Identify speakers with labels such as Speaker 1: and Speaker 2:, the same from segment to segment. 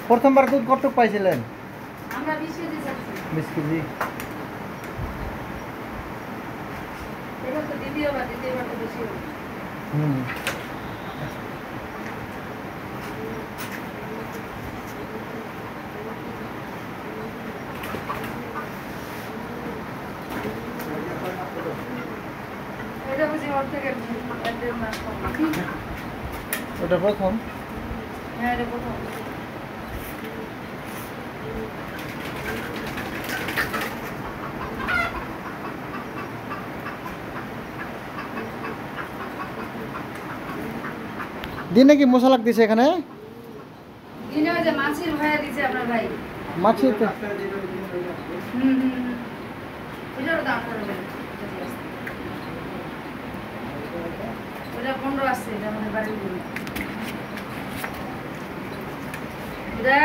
Speaker 1: প্রথমবার দুধ কতটুক পাইছিলেন?
Speaker 2: আমরা 20 কেজি চাচ্ছি।
Speaker 1: 20 কেজি।
Speaker 2: এবার তো দ্বিতীয়বার তো বেশি হবে।
Speaker 1: হুম।
Speaker 2: এটা বুঝি ওর থেকে 1.5 মাস কম।
Speaker 1: ওটা প্রথম।
Speaker 2: হ্যাঁ এটা প্রথম।
Speaker 1: দিনে কি মশলা দিছে এখানে?
Speaker 2: দিনে ওই যে মাছের ভাইয়া দিছে আপনার ভাই।
Speaker 1: মাছি তো
Speaker 2: এটার দাম করবেন। ওটা 15 আছে, এটা আমাদের বাড়ির গরু। এটা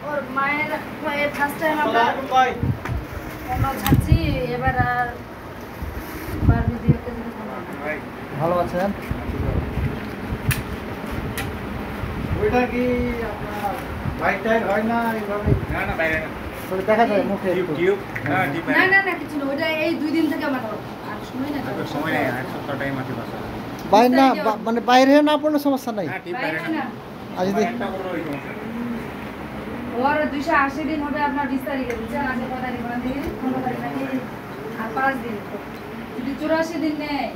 Speaker 2: ওর মায়ের ফার্স্ট টাইম আমরা ছাড়ছি, এবার আর বারবি দিয়ে
Speaker 1: ভালো আছেন? ওইটা কি আপনার বাইক টাইর হয় না এইভাবে?
Speaker 3: না বাইরে না।
Speaker 1: তো দেখা যায় মুখে
Speaker 3: টিউব না ডিপ
Speaker 2: না কিছু না, ওটা এই 2 দিন থেকে আমার আর সময় না
Speaker 3: আর সময় নেই, এক সপ্তাহ টাইম আছে বাসা।
Speaker 1: বাইরে না মানে বাইরে না পড়লে সমস্যা নাই।
Speaker 3: হ্যাঁ টিপ
Speaker 2: বাইরে
Speaker 3: বাইরে
Speaker 2: না।
Speaker 3: না।
Speaker 1: আর যদি
Speaker 3: একটা করে ওই সমস্যা।
Speaker 2: ওর 280 দিন হবে আপনার 20 তারিখে, বুঝছেন? আজকে কত তারিখ? 15 তারিখ নাকি? আর 5 দিন। যদি 84 দিন নেয়,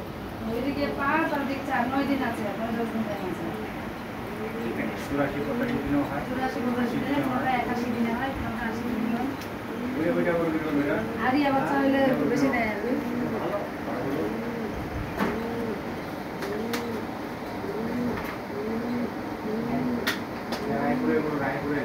Speaker 2: ওইদিকে 5 আর দিক 4, 9 দিন আছে, 9-10 দিন টাইম আছে।
Speaker 3: 84 দিনও হয়।
Speaker 2: 84 দিনে, 81 দিনে হয়, 80 দিনে হয়।
Speaker 3: ওইটা করে দিলাম এটা।
Speaker 2: আরই আবার চাইলে একটু বেশি নেয় আর কি।
Speaker 3: রায়পুরে